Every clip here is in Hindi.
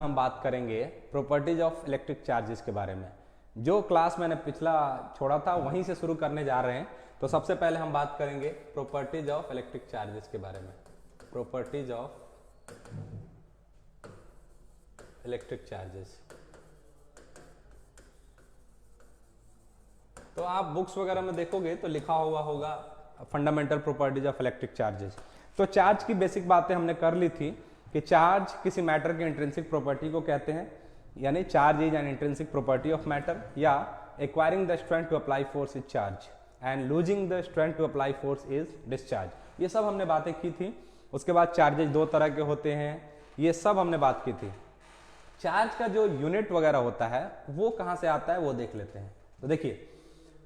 हम बात करेंगे प्रॉपर्टीज ऑफ इलेक्ट्रिक चार्जेस के बारे में। जो क्लास मैंने पिछला छोड़ा था वहीं से शुरू करने जा रहे हैं। तो सबसे पहले हम बात करेंगे प्रॉपर्टीज ऑफ इलेक्ट्रिक चार्जेस के बारे में। Properties of electric charges. तो आप बुक्स वगैरह में देखोगे तो लिखा हुआ होगा fundamental properties of electric charges. तो चार्ज की बेसिक बातें हमने कर ली थी कि चार्ज किसी मैटर की इंट्रिंसिक प्रॉपर्टी को कहते हैं, यानी charge is an intrinsic property of matter, या acquiring the strength to apply force is charge and losing the strength to apply force is discharge. ये सब हमने बातें की थी। उसके बाद चार्जेस दो तरह के होते हैं, ये सब हमने बात की थी। चार्ज का जो यूनिट वगैरह होता है वो कहां से आता है वो देख लेते हैं। तो देखिए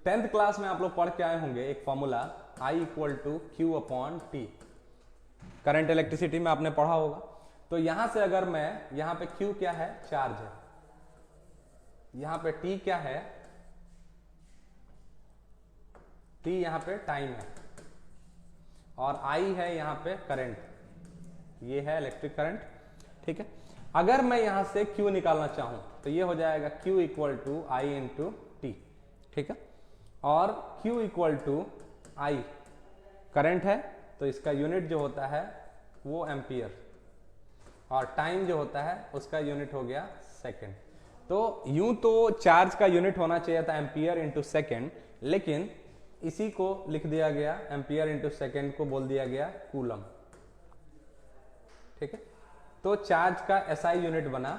10th क्लास में आप लोग पढ़ के आए होंगे एक formula I equal to Q upon T. Current electricity में आपने पढ़ा होगा। तो यहां से अगर मैं यहां पे Q क्या है, चार्ज है, यहां पे T क्या है, T यहां पे टाइम है, और I है यहां पे करंट, ये है इलेक्ट्रिक करंट। ठीक है। अगर मैं यहां से Q निकालना चाहूं तो ये हो जाएगा Q equal to I into T. ठीक है। और Q equal to I current है तो इसका यूनिट जो होता है वो एम्पियर, और टाइम जो होता है उसका यूनिट हो गया सेकंड। तो यूं तो चार्ज का यूनिट होना चाहिए था एम्पियर इंटू सेकेंड, लेकिन इसी को लिख दिया गया, एम्पियर इंटू सेकेंड को बोल दिया गया कूलम। ठीक है। तो चार्ज का एसआई यूनिट बना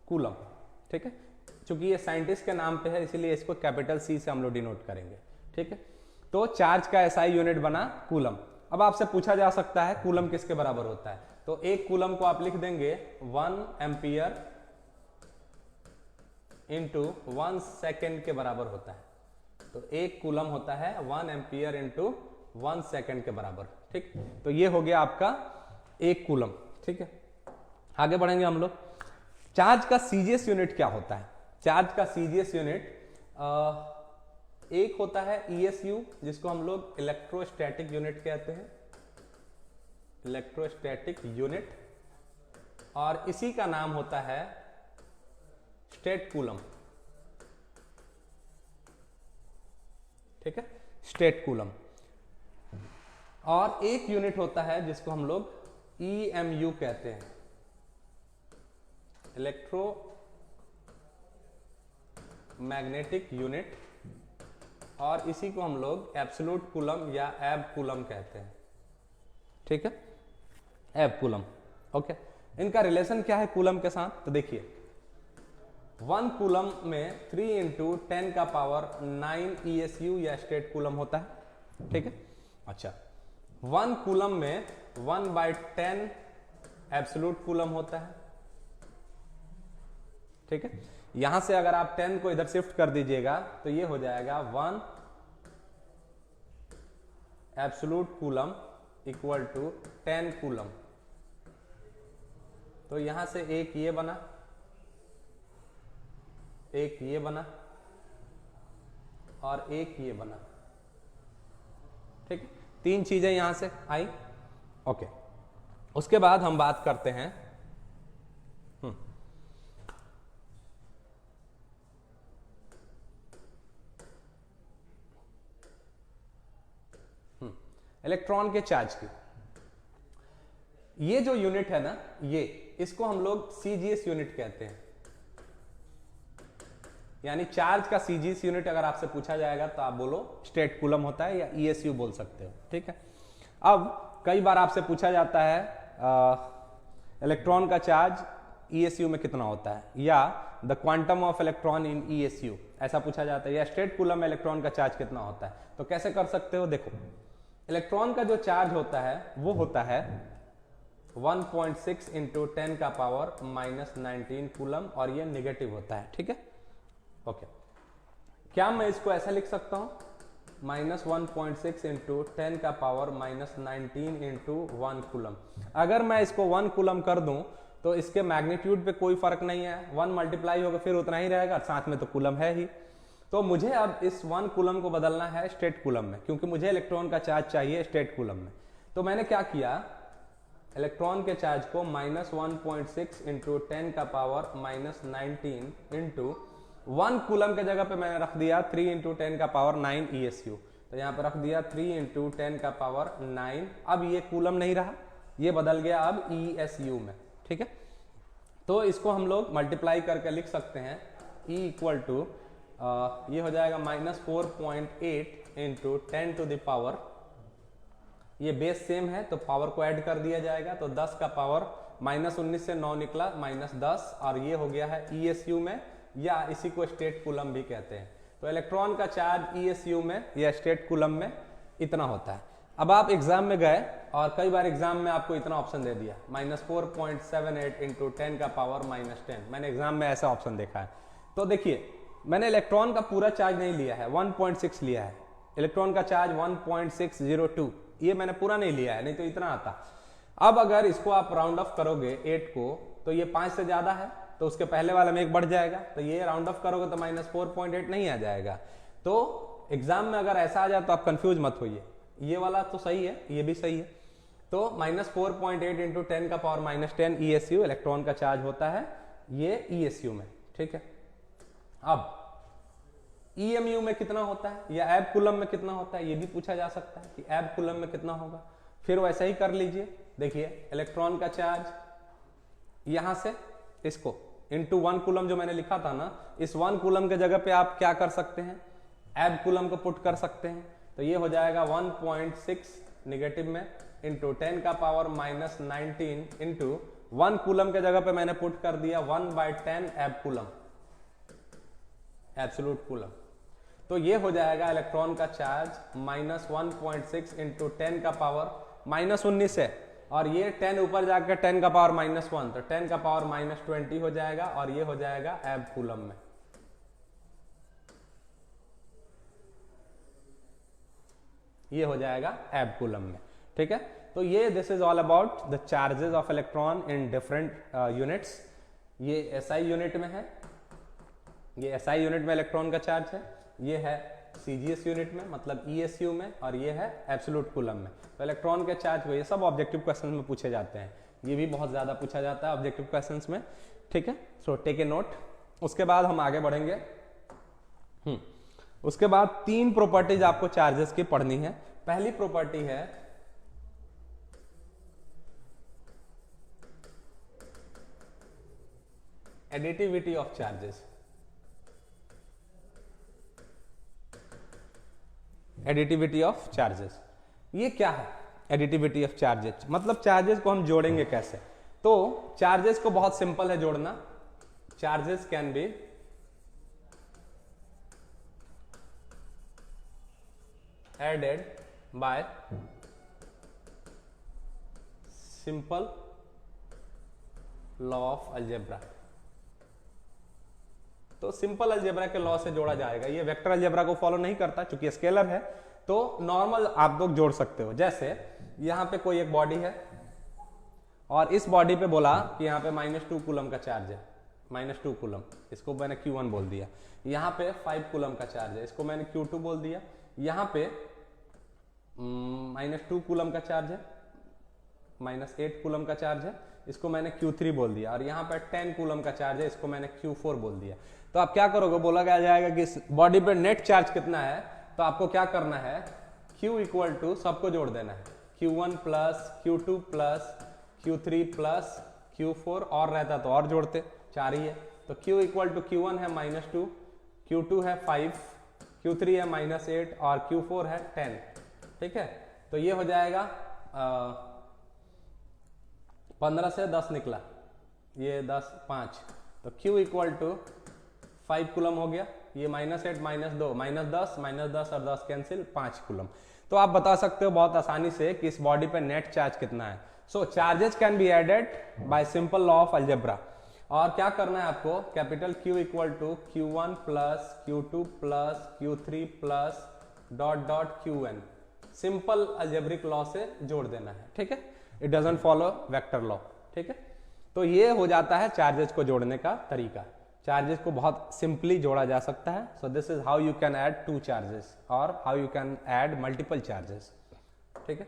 कूलम। ठीक है। चूंकि ये साइंटिस्ट के नाम पे है इसलिए इसको कैपिटल सी से हम लोग डिनोट करेंगे। ठीक है। तो चार्ज का एसआई यूनिट बना कूलम। अब आपसे पूछा जा सकता है कूलम किसके बराबर होता है, तो एक कूलम को आप लिख देंगे 1 एम्पियर इंटू 1 सेकेंड के बराबर होता है। तो एक कूलम होता है 1 एम्पियर इंटू 1 सेकेंड के बराबर। ठीक। तो ये हो गया आपका एक कूलम। ठीक है। आगे बढ़ेंगे हम लोग। चार्ज का सीजीएस यूनिट क्या होता है? चार्ज का सीजीएस यूनिट एक होता है ESU, जिसको हम लोग इलेक्ट्रोस्टैटिक यूनिट कहते हैं, इलेक्ट्रोस्टैटिक यूनिट, और इसी का नाम होता है स्टेट कूलम। ठीक है, स्टेट कूलम। और एक यूनिट होता है जिसको हम लोग EMU कहते हैं, इलेक्ट्रो मैग्नेटिक यूनिट, और इसी को हम लोग एब्सोल्यूट कूलम या एब कूलम कहते हैं। ठीक है, एब कूलम। ओके। इनका रिलेशन क्या है कूलम के साथ? तो देखिए 1 कूलम में 3 इंटू 10 का पावर 9 ESU या स्टेट कूलम होता है। ठीक है। अच्छा, 1 कूलम में 1/10 एब्सोल्यूट कूलम होता है। ठीक है। यहां से अगर आप 10 को इधर शिफ्ट कर दीजिएगा तो ये हो जाएगा 1 absolute coulomb equal to 10 coulomb. तो यहां से एक ये बना, एक ये बना, और एक ये बना। ठीक है। 3 चीजें यहां से आई। ओके। उसके बाद हम बात करते हैं इलेक्ट्रॉन के चार्ज की। ये जो यूनिट है ना, ये इसको हम लोग सीजीएस यूनिट कहते हैं, यानी चार्ज का सीजीएस यूनिट अगर आपसे पूछा जाएगा तो आप बोलो स्टेट कूलम होता है या ESU बोल सकते हो। ठीक है। अब कई बार आपसे पूछा जाता है इलेक्ट्रॉन का चार्ज ESU में कितना होता है, या the quantum of electron in ESU, ऐसा पूछा जाता है, या स्टेट कूलम में इलेक्ट्रॉन का चार्ज कितना होता है। तो कैसे कर सकते हो? देखो, इलेक्ट्रॉन का जो चार्ज होता है वो होता है 1.6 इंटू 10 का पावर -19 कूलम, और ये नेगेटिव होता है। ठीक है। ओके। क्या मैं इसको ऐसा लिख सकता हूं, -1.6 इंटू 10 का पावर -19 इंटू 1 कूलम? अगर मैं इसको 1 कूलम कर दूं तो इसके मैग्नीट्यूड पे कोई फर्क नहीं है, 1 मल्टीप्लाई होगा फिर उतना ही रहेगा, साथ में तो कूलम है ही। तो मुझे अब इस 1 कूलम को बदलना है स्टेट कूलम में, क्योंकि मुझे इलेक्ट्रॉन का चार्ज चाहिए स्टेट कूलम में। तो मैंने क्या किया, इलेक्ट्रॉन के चार्ज को -1.6 इंटू 10 का पावर -19 इंटू 1 कूलम के जगह पे मैंने रख दिया 3 इंटू 10 का पावर 9 ESU। तो यहाँ पे रख दिया 3 इंटू 10 का पावर 9। अब ये कूलम नहीं रहा, ये बदल गया अब ESU में, ठीक है। तो इसको हम लोग मल्टीप्लाई करके लिख सकते हैं E इक्वल टू ये हो जाएगा -4.8 इंटू 10 टू द पावर, ये बेस सेम है तो पावर को ऐड कर दिया जाएगा, तो 10 का पावर -19 से 9 निकला -10, और ये हो गया है ESU में, या इसी को स्टेट कूलम भी कहते हैं। तो इलेक्ट्रॉन का चार्ज ESU में या स्टेट कूलम में इतना होता है। अब आप एग्जाम में गए और कई बार एग्जाम में आपको इतना ऑप्शन दे दिया -4.78 इंटू 10 का पावर -10, मैंने एग्जाम में ऐसा ऑप्शन देखा है। तो देखिए मैंने इलेक्ट्रॉन का पूरा चार्ज नहीं लिया है, 1.6 लिया है, इलेक्ट्रॉन का चार्ज 1.602, ये मैंने पूरा नहीं लिया है, नहीं तो इतना आता। अब अगर इसको आप राउंड ऑफ करोगे 8 को, तो ये 5 से ज्यादा है तो उसके पहले वाला में 1 बढ़ जाएगा, तो ये राउंड ऑफ करोगे तो -4.8 नहीं आ जाएगा। तो एग्जाम में अगर ऐसा आ जाए तो आप कंफ्यूज मत होइए, ये वाला तो सही है, ये भी सही है। तो -4.8 इंटू 10 का पावर -10 ESU इलेक्ट्रॉन का चार्ज होता है, ये ESU में, ठीक है। अब EMU में कितना होता है या एब कूलम में कितना होता है, ये भी पूछा जा सकता है कि एब कूलम में कितना होगा। फिर वैसा ही कर लीजिए, देखिए इलेक्ट्रॉन का चार्ज यहां से इसको इंटू 1 कूलम जो मैंने लिखा था ना, इस 1 कूलम के जगह पे आप क्या कर सकते हैं, एब कूलम को पुट कर सकते हैं। तो ये हो जाएगा 1.6 नेगेटिव में इंटू 10 का पावर -19 इंटू 1 कूलम के जगह पे मैंने पुट कर दिया 1/10 एब कूलम, एब्सोल्यूट कूलम। तो ये हो जाएगा इलेक्ट्रॉन का चार्ज -1.6 इंटू 10 का पावर -19 है, और ये 10 ऊपर जाकर 10 का पावर -1, तो 10 का पावर -20 हो जाएगा, और ये हो जाएगा एब कूलम में। ये हो जाएगा एब कूलम में, ठीक है। तो ये this is all about the charges of electron in different units. ये SI यूनिट में है, ये SI यूनिट में इलेक्ट्रॉन का चार्ज है, ये है CGS यूनिट में मतलब ESU में, और ये है एब्सोल्यूट कूलम में। तो इलेक्ट्रॉन के चार्ज को ये सब ऑब्जेक्टिव क्वेश्चन में पूछे जाते हैं, ये भी बहुत ज्यादा पूछा जाता है ऑब्जेक्टिव क्वेश्चंस में, ठीक है। So take a note. उसके बाद हम आगे बढ़ेंगे। उसके बाद 3 प्रॉपर्टीज आपको चार्जेस की पढ़नी है। पहली प्रॉपर्टी है additivity of charges. Additivity of charges, ये क्या है एडिटिविटी ऑफ चार्जेस, मतलब चार्जेस को हम जोड़ेंगे कैसे। तो चार्जेस को बहुत सिंपल है जोड़ना। Charges can be added by simple law of algebra. तो सिंपल अलजेब्रा के लॉ से जोड़ा जाएगा। ये वेक्टर अलजेब्रा को फॉलो नहीं करता, चूंकि स्केलर है, तो नॉर्मल आप लोग जोड़ सकते हो। जैसे यहां पे कोई एक बॉडी है और इस बॉडी पे बोला कि यहाँ पे -2 कूलम का चार्ज है, -2 कूलम, इसको मैंने Q1 बोल दिया। यहाँ पे 5 कूलम का चार्ज है, इसको मैंने Q2 बोल दिया। यहाँ पे -2 कूलम का चार्ज है, -8 कूलम का चार्ज है, इसको मैंने Q3 बोल दिया। और यहाँ पे 10 कूलम का चार्ज है, इसको मैंने Q4 बोल दिया। तो आप क्या करोगे, बोला गया जाएगा कि इस बॉडी पे नेट चार्ज कितना है, तो आपको क्या करना है, Q इक्वल टू सबको जोड़ देना है, Q1 plus Q2 plus Q3 plus Q4, और रहता तो और जोड़ते, 4 ही है। तो Q इक्वल टू Q1 है -2, Q2 है 5, Q3 है -8 और Q4 है 10, ठीक है। तो ये हो जाएगा 15 से 10 निकला, ये 10 5, तो Q इक्वल टू 5 कूलम हो गया। ये -8 -2 -10 और 10 कैंसिल, 5 कूलम। तो आप बता सकते हो बहुत आसानी से कि इस बॉडी पे नेट चार्ज कितना है। So charges can be added by simple law of algebra. और क्या करना है आपको, capital Q equal to Q1 plus Q2 plus Q3 plus dot Qn, simple algebraic law से जोड़ देना है, ठीक है। It doesn't follow vector law, ठीक है। तो ये हो जाता है चार्जेस को जोड़ने का तरीका। चार्जेस को बहुत सिंपली जोड़ा जा सकता है। So this is how you can add 2 charges और how you can add multiple charges, ठीक है।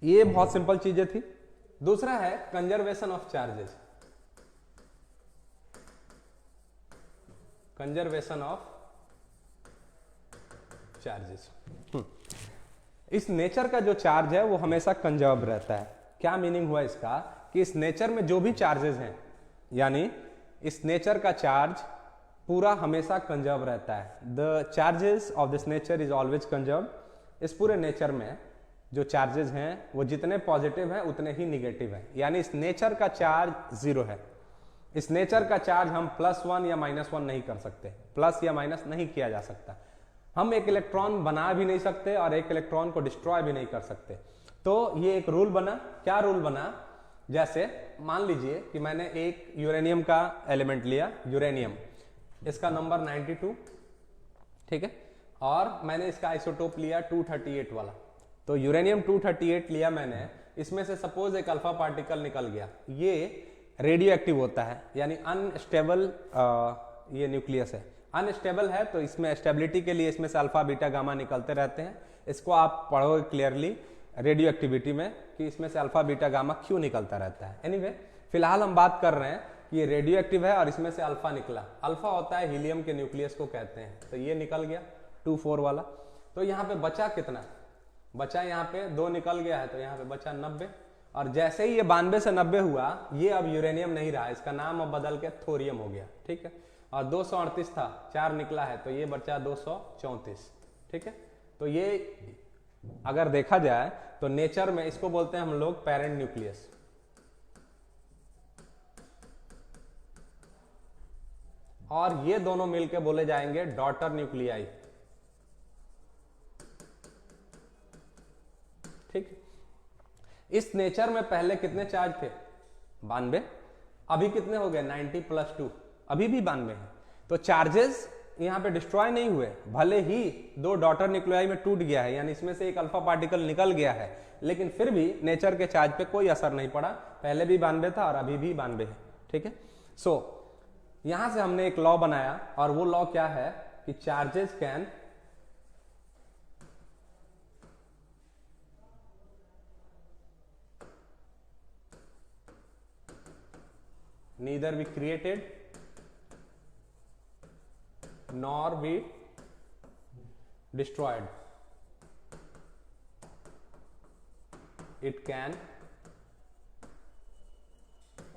ये बहुत सिंपल चीजें थी। दूसरा है conservation of charges, conservation of charges. इस नेचर का जो चार्ज है वो हमेशा कंजर्व रहता है। क्या मीनिंग हुआ इसका कि इस नेचर में जो भी चार्जेस हैं, यानी इस नेचर का चार्ज पूरा हमेशा कंजर्व रहता है। The charges of this nature is always conserve. इस पूरे नेचर में जो चार्जेस हैं वो जितने पॉजिटिव हैं उतने ही निगेटिव हैं, यानी इस नेचर का चार्ज जीरो है। इस नेचर का चार्ज हम +1 या -1 नहीं कर सकते, प्लस या माइनस नहीं किया जा सकता। हम एक इलेक्ट्रॉन बना भी नहीं सकते और एक इलेक्ट्रॉन को डिस्ट्रॉय भी नहीं कर सकते। तो ये एक रूल बना। क्या रूल बना? जैसे मान लीजिए कि मैंने एक यूरेनियम का एलिमेंट लिया, यूरेनियम, इसका नंबर 92, ठीक है, और मैंने इसका आइसोटोप लिया 238 वाला। तो यूरेनियम 238 लिया मैंने, इसमें से सपोज एक अल्फा पार्टिकल निकल गया, ये रेडियो एक्टिव होता है, यानी अनस्टेबल ये न्यूक्लियस है, अनस्टेबल है, तो इसमें स्टेबिलिटी के लिए इसमें से अल्फा बीटा गामा निकलते रहते हैं। इसको आप पढ़ोगे क्लियरली रेडियो एक्टिविटी में कि इसमें से अल्फा बीटा गामा क्यों निकलता रहता है। एनीवे, फिलहाल हम बात कर रहे हैं कि ये रेडियो एक्टिव है और इसमें से अल्फा निकला। अल्फा होता है हीलियम के न्यूक्लियस को कहते हैं। तो ये निकल गया 24 वाला। तो यहाँ पे बचा कितना? बचा यहाँ पे 2 निकल गया है, तो यहाँ पे बचा 90। और जैसे ही ये 92 से 90 हुआ, ये अब यूरेनियम नहीं रहा, इसका नाम अब बदल के थोरियम हो गया, ठीक है। और 238 था, 4 निकला है, तो ये बचा 234, ठीक है। तो ये अगर देखा जाए तो नेचर में इसको बोलते हैं हम लोग पेरेंट न्यूक्लियस। और ये दोनों मिलकर बोले जाएंगे डॉटर न्यूक्लियाई, ठीक। इस नेचर में पहले कितने चार्ज थे? 92। अभी कितने हो गए? 90 + 2, अभी भी 92 है। तो चार्जेस यहाँ पे डिस्ट्रॉय नहीं हुए, भले ही 2 डॉटर न्यूक्लियाई में टूट गया है, यानी इसमें से एक अल्फा पार्टिकल निकल गया है, लेकिन फिर भी नेचर के चार्ज पे कोई असर नहीं पड़ा। पहले भी 92 था और अभी भी 92 है, ठीक है। सो यहां से हमने एक लॉ बनाया, और वो लॉ क्या है कि charges can neither be created nor be destroyed. It can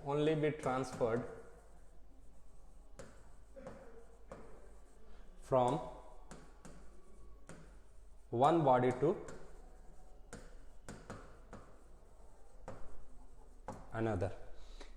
only be transferred from one body to another।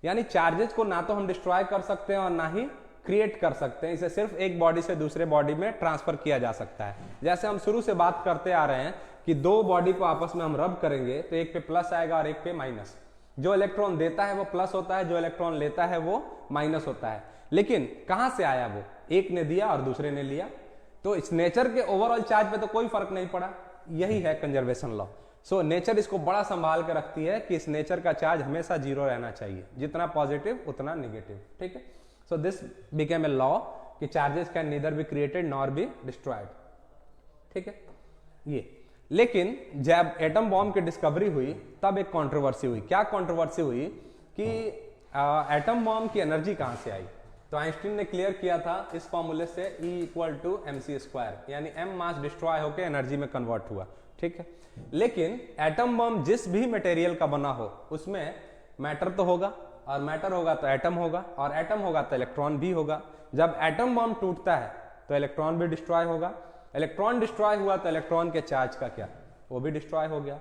यानी चार्जेस को ना तो हम डिस्ट्रॉय कर सकते हैं और ना ही क्रिएट कर सकते हैं, इसे सिर्फ एक बॉडी से दूसरे बॉडी में ट्रांसफर किया जा सकता है। जैसे हम शुरू से बात करते आ रहे हैं कि 2 बॉडी को आपस में हम रब करेंगे तो एक पे प्लस आएगा और एक पे माइनस। जो इलेक्ट्रॉन देता है वो प्लस होता है, जो इलेक्ट्रॉन लेता है वो माइनस होता है। लेकिन कहां से आया वो? एक ने दिया और दूसरे ने लिया। तो इस नेचर के ओवरऑल चार्ज पे तो कोई फर्क नहीं पड़ा। यही है कंजर्वेशन लॉ। सो नेचर इसको बड़ा संभाल के रखती है कि इस नेचर का चार्ज हमेशा 0 रहना चाहिए, जितना पॉजिटिव उतना निगेटिव, ठीक है। So this became a law कि charges can neither be created nor be destroyed, ठीक है ये। लेकिन जब एटम बॉम्ब की डिस्कवरी हुई तब एक कंट्रोवर्सी हुई। क्या कंट्रोवर्सी हुई कि एटम बॉम्ब की एनर्जी कहां से आई? तो आइंस्टीन ने क्लियर किया था इस फॉर्मूले से, E = mc², यानी m मास डिस्ट्रॉय होकर एनर्जी में कन्वर्ट हुआ, ठीक है। लेकिन एटम बम जिस भी मटेरियल का बना हो उसमें मैटर तो होगा, और मैटर होगा तो एटम होगा, और एटम होगा तो इलेक्ट्रॉन भी होगा। जब एटम बम टूटता है तो इलेक्ट्रॉन भी डिस्ट्रॉय होगा, इलेक्ट्रॉन डिस्ट्रॉय हुआ तो इलेक्ट्रॉन के चार्ज का क्या? वो भी डिस्ट्रॉय हो गया।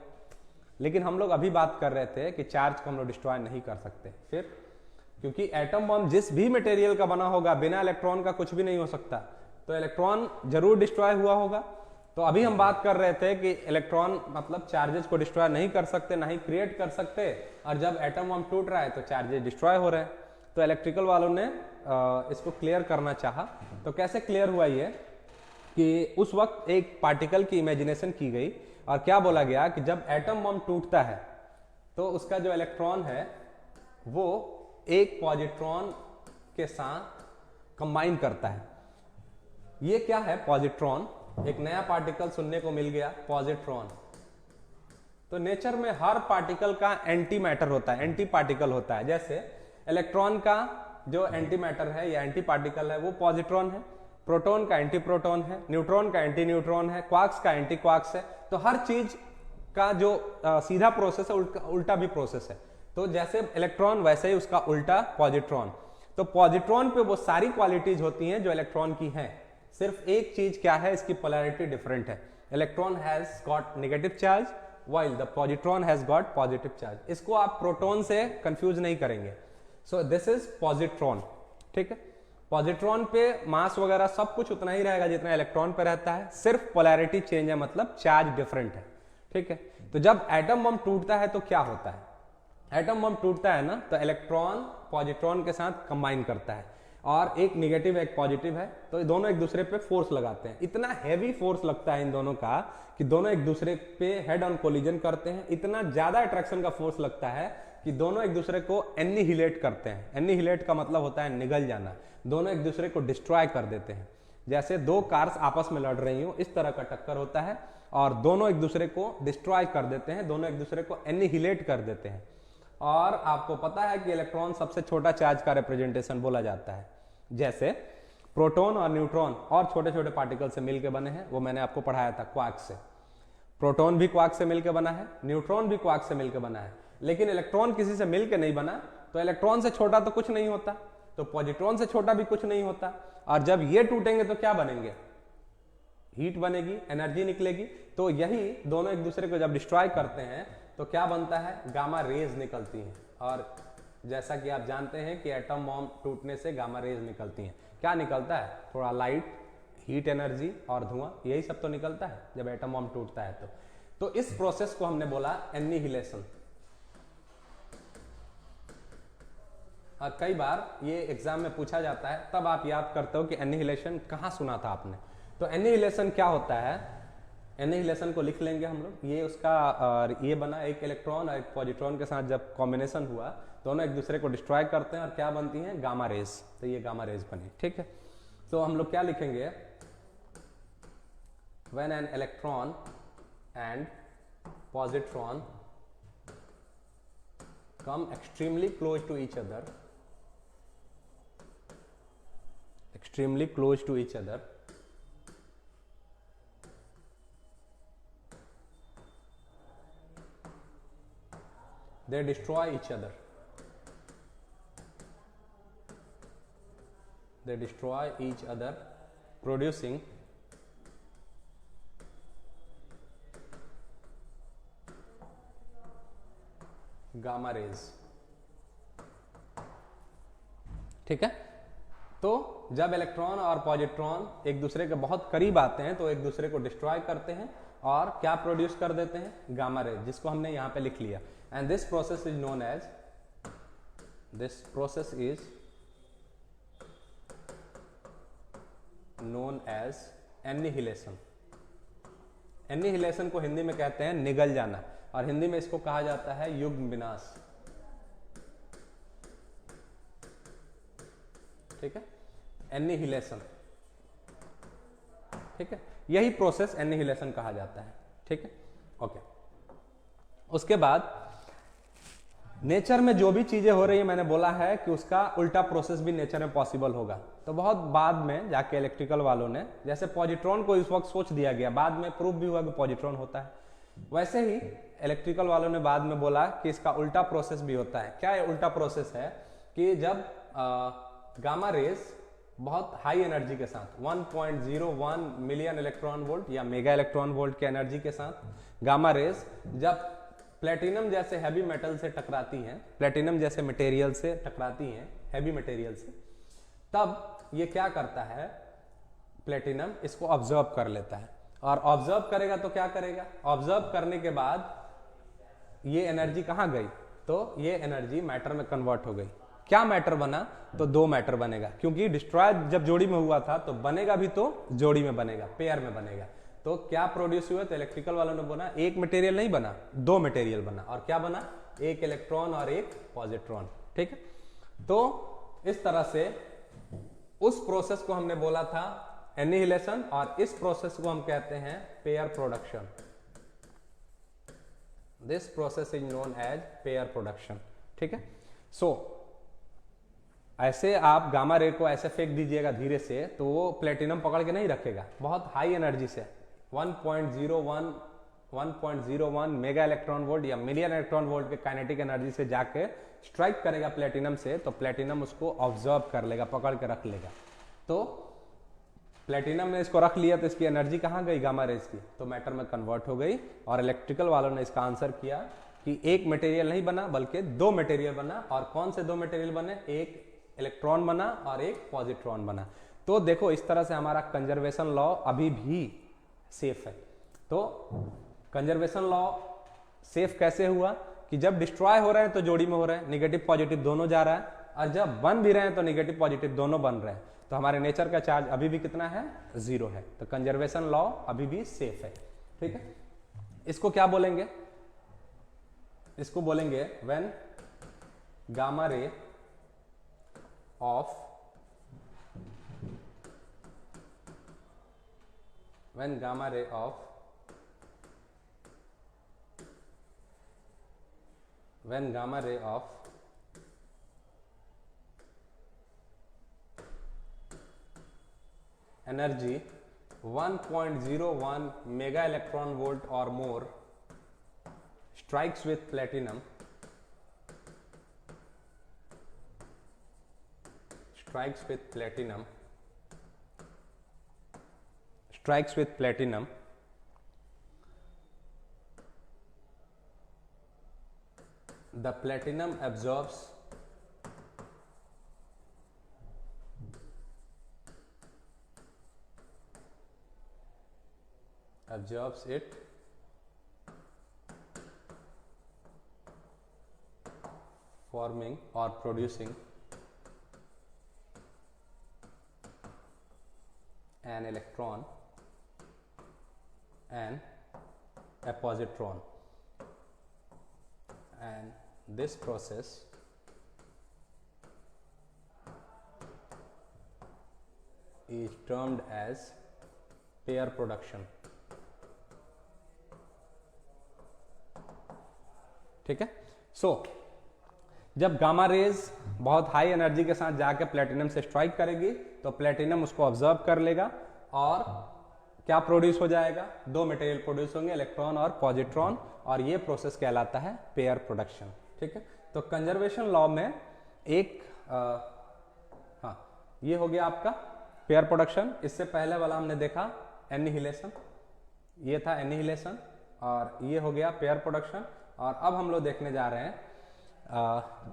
लेकिन हम लोग अभी बात कर रहे थे कि चार्ज को हम लोग डिस्ट्रॉय नहीं कर सकते, फिर क्योंकि एटम बम जिस भी मटेरियल का बना होगा बिना इलेक्ट्रॉन का कुछ भी नहीं हो सकता, तो इलेक्ट्रॉन जरूर डिस्ट्रॉय हुआ होगा। तो अभी हम बात कर रहे थे कि इलेक्ट्रॉन मतलब चार्जेस को डिस्ट्रॉय नहीं कर सकते, ना ही क्रिएट कर सकते, और जब एटम बम टूट रहा है तो चार्जेस डिस्ट्रॉय हो रहे हैं। तो इलेक्ट्रिकल वालों ने इसको क्लियर करना चाहा। तो कैसे क्लियर हुआ ये कि उस वक्त एक पार्टिकल की इमेजिनेशन की गई और क्या बोला गया कि जब एटम बम टूटता है तो उसका जो इलेक्ट्रॉन है वो एक पॉजिट्रॉन के साथ कंबाइन करता है। ये क्या है पॉजिट्रॉन? एक नया पार्टिकल सुनने को मिल गया, पॉजिट्रॉन। तो नेचर में हर पार्टिकल का एंटी मैटर होता है, एंटी पार्टिकल होता है। जैसे इलेक्ट्रॉन का जो एंटी मैटर है या एंटी पार्टिकल है वो पॉजिट्रॉन है, प्रोटॉन का एंटी प्रोटॉन है, न्यूट्रॉन का एंटी न्यूट्रॉन है, क्वार्क्स का एंटी क्वार्क्स है। तो हर चीज का जो सीधा प्रोसेस है उल्टा भी प्रोसेस है। तो जैसे इलेक्ट्रॉन वैसे ही उसका उल्टा पॉजिट्रॉन। तो पॉजिट्रॉन पे वो सारी क्वालिटीज होती हैं जो इलेक्ट्रॉन की हैं, सिर्फ एक चीज क्या है, इसकी पोलैरिटी डिफरेंट है। Electron has got negative charge while the positron has got positive charge. इसको आप प्रोटॉन से कंफ्यूज नहीं करेंगे। सो दिस इज पॉजिट्रॉन, ठीक है। पॉजिट्रॉन पे मास वगैरह सब कुछ उतना ही रहेगा जितना इलेक्ट्रॉन पे रहता है, सिर्फ पोलैरिटी चेंज है, मतलब चार्ज डिफरेंट है, ठीक है। तो जब एटम बम टूटता है तो क्या होता है, एटम बम टूटता है ना तो इलेक्ट्रॉन पॉजिट्रॉन के साथ कंबाइन करता है और एक निगेटिव एक पॉजिटिव है, तो दोनों एक दूसरे पे फोर्स लगाते हैं। इतना हैवी फोर्स लगता है इन दोनों का कि दोनों एक दूसरे पे हेड ऑन कोलिजन करते हैं। इतना ज्यादा अट्रैक्शन का फोर्स लगता है कि दोनों एक दूसरे को एनिहिलेट करते हैं। एनिहिलेट का मतलब होता है निगल जाना, दोनों एक दूसरे को डिस्ट्रॉय कर देते हैं। जैसे दो कार्स आपस में लड़ रही हो, इस तरह का टक्कर होता है और दोनों एक दूसरे को डिस्ट्रॉय कर देते हैं, दोनों एक दूसरे को एनिहिलेट कर देते हैं। और आपको पता है कि इलेक्ट्रॉन सबसे छोटा चार्ज का रिप्रेजेंटेशन बोला जाता है। जैसे प्रोटॉन और न्यूट्रॉन और छोटे छोटे पार्टिकल से मिलकर बने हैं, वो मैंने आपको पढ़ाया था क्वार्क से। प्रोटॉन भी क्वार्क से मिलकर बना है, न्यूट्रॉन भी क्वार्क से मिलकर बना है, लेकिन इलेक्ट्रॉन किसी से मिलकर नहीं बना। तो इलेक्ट्रॉन से छोटा तो कुछ नहीं होता, तो पॉजिट्रॉन से छोटा भी कुछ नहीं होता। और जब ये टूटेंगे तो क्या बनेंगे, हीट बनेगी, एनर्जी निकलेगी। तो यही दोनों एक दूसरे को जब डिस्ट्रॉय करते हैं तो क्या बनता है, गामा रेज निकलती हैं। और जैसा कि आप जानते हैं कि एटम बॉम्ब टूटने से गामा रेज निकलती हैं। क्या निकलता है, थोड़ा लाइट, हीट एनर्जी और धुआं, यही सब तो निकलता है जब एटम बॉम्ब टूटता है। तो इस प्रोसेस को हमने बोला एनिहिलेशन। और कई बार ये एग्जाम में पूछा जाता है, तब आप याद करते हो कि एनिहिलेशन कहाँ सुना था आपने। तो एनिहिलेशन क्या होता है, एनिहिलेशन को लिख लेंगे हम लोग। ये उसका ये बना, एक इलेक्ट्रॉन और एक पॉजिट्रॉन के साथ जब कॉम्बिनेशन हुआ, दोनों एक दूसरे को डिस्ट्रॉय करते हैं और क्या बनती हैं, गामा रेज। तो ये गामा रेज बनी, ठीक है। तो हम लोग क्या लिखेंगे, when an electron and positron come extremely close to each other, extremely close to each other, they destroy each other, they destroy each other producing gamma rays, ठीक है। तो जब इलेक्ट्रॉन और पॉजिट्रॉन एक दूसरे के बहुत करीब आते हैं तो एक दूसरे को डिस्ट्रॉय करते हैं और क्या प्रोड्यूस कर देते हैं, गामा रेज, जिसको हमने यहां पे लिख लिया। And this process is known as, this process is known as annihilation. Annihilation को हिंदी में कहते हैं निगल जाना, और हिंदी में इसको कहा जाता है युग्म विनाश, ठीक है। एनिहिलेशन, ठीक है, यही प्रोसेस एनिहिलेशन कहा जाता है, ठीक है, ओके। उसके बाद नेचर में जो भी चीजें हो रही है, मैंने बोला है कि उसका उल्टा प्रोसेस भी नेचर में पॉसिबल होगा। तो बहुत बाद में जाके इलेक्ट्रिकल वालों ने, जैसे पॉजिट्रॉन को इस वक्त सोच दिया गया, बाद में प्रूफ भी हुआ कि पॉजिट्रॉन होता है, वैसे ही इलेक्ट्रिकल वालों ने बाद में बोला कि इसका उल्टा प्रोसेस भी होता है। क्या है उल्टा प्रोसेस है कि जब गामा रेज बहुत हाई एनर्जी के साथ 1.01 मिलियन इलेक्ट्रॉन वोल्ट या मेगा इलेक्ट्रॉन वोल्ट के एनर्जी के साथ गामा रेज जब प्लेटिनम जैसे हैवी मेटल से टकराती हैं, प्लेटिनम जैसे मटेरियल से टकराती हैं, हैवी मटेरियल से, तब ये क्या करता है, प्लेटिनम इसको ऑब्जर्व कर लेता है। और ऑब्जर्व करेगा तो क्या करेगा, ऑब्जर्व करने के बाद ये एनर्जी कहां गई, तो ये एनर्जी मैटर में कन्वर्ट हो गई। क्या मैटर बना, तो दो मैटर बनेगा, क्योंकि डिस्ट्रॉय जब जोड़ी में हुआ था तो बनेगा भी तो जोड़ी में बनेगा, पेयर में बनेगा। तो क्या प्रोड्यूस हुआ, तो इलेक्ट्रिकल वालों ने बोला एक मटेरियल नहीं बना, दो मटेरियल बना। और क्या बना, एक इलेक्ट्रॉन और एक पॉजिट्रॉन, ठीक है। तो इस तरह से उस प्रोसेस को हमने बोला था एनिहिलेशन, और इस प्रोसेस को हम कहते हैं pair production. This process is known as pair production. ठीक है, सो ऐसे आप गामा रे को ऐसे फेंक दीजिएगा धीरे से तो वो प्लेटिनम पकड़ के नहीं रखेगा, बहुत हाई एनर्जी से 1.01 मेगा इलेक्ट्रॉन वोल्ट या मिलियन इलेक्ट्रॉन वोल्ट के काइनेटिक एनर्जी से जाके स्ट्राइक करेगा प्लेटिनम से, तो प्लेटिनम उसको ऑब्जर्व कर लेगा, पकड़ के रख लेगा। तो प्लेटिनम ने इसको रख लिया तो इसकी एनर्जी कहाँ गई गामा रेज की, तो मैटर में कन्वर्ट हो गई। और इलेक्ट्रिकल वालों ने इसका आंसर किया कि एक मटेरियल नहीं बना बल्कि दो मटेरियल बना। और कौन से दो मटेरियल बने, एक इलेक्ट्रॉन बना और एक पॉजिट्रॉन बना। तो देखो इस तरह से हमारा कंजर्वेशन लॉ अभी भी सेफ है। तो कंजर्वेशन लॉ सेफ कैसे हुआ कि जब डिस्ट्रॉय हो रहे हैं तो जोड़ी में हो रहे हैं, निगेटिव पॉजिटिव दोनों जा रहा है, और जब बन भी रहे हैं तो निगेटिव पॉजिटिव दोनों बन रहे हैं। तो हमारे नेचर का चार्ज अभी भी कितना है, 0 है। तो कंजर्वेशन लॉ अभी भी सेफ है। ठीक है, इसको क्या बोलेंगे, इसको बोलेंगे when gamma ray of when gamma ray of energy 1.01 mega electron volt or more strikes with platinum the platinum absorbs it forming or producing an electron and a positron, and this process is termed as pair production। ठीक है, सो जब गामा रेज बहुत हाई एनर्जी के साथ जाके प्लेटिनम से स्ट्राइक करेगी तो प्लेटिनम उसको ऑब्जर्व कर लेगा और क्या प्रोड्यूस हो जाएगा, दो मटेरियल प्रोड्यूस होंगे, इलेक्ट्रॉन और पॉजिट्रॉन, और ये प्रोसेस कहलाता है पेयर प्रोडक्शन। ठीक है, तो कंजर्वेशन लॉ में एक हाँ ये हो गया आपका पेयर प्रोडक्शन। इससे पहले वाला हमने देखा एनिहिलेशन, ये था एनिहिलेशन, और ये हो गया पेयर प्रोडक्शन। और अब हम लोग देखने जा रहे हैं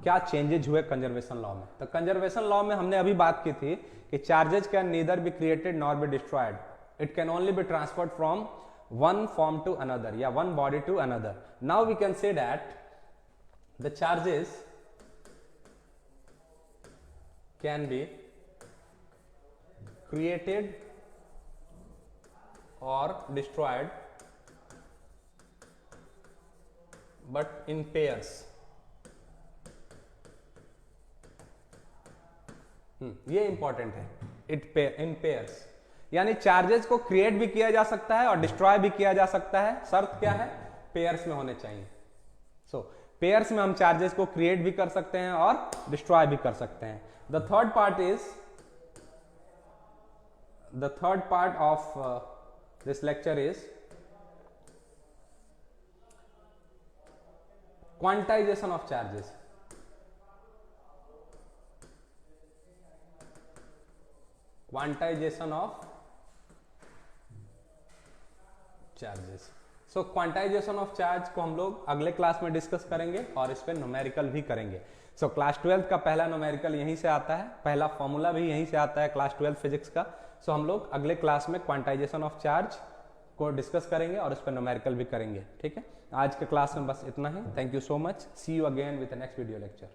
क्या चेंजेज हुए कंजर्वेशन लॉ में। तो कंजर्वेशन लॉ में हमने अभी बात की थी कि charges can neither be created nor be destroyed, it can only be transferred from one form to another या one body to another. Now we can say that the charges can be created or destroyed but in pairs। ये इंपॉर्टेंट है, इन पेयर्स, यानी चार्जेस को क्रिएट भी किया जा सकता है और डिस्ट्रॉय भी किया जा सकता है। शर्त क्या है, पेयर्स में होने चाहिए। सो पेयर्स में हम चार्जेस को क्रिएट भी कर सकते हैं और डिस्ट्रॉय भी कर सकते हैं। The third part of this lecture is quantization of charges. Quantization of charges. So quantization of charge को हम लोग अगले क्लास में डिस्कस करेंगे और इस पे न्यूमेरिकल भी करेंगे। सो क्लास 12 का पहला न्यूमेरिकल यहीं से आता है, पहला फॉर्मूला भी यहीं से आता है क्लास 12 फिजिक्स का। सो हम लोग अगले क्लास में क्वांटाइजेशन ऑफ चार्ज को डिस्कस करेंगे और इस पर न्यूमेरिकल भी करेंगे। ठीक है, आज के क्लास में बस इतना ही। Thank you so much, see you again with the next video lecture.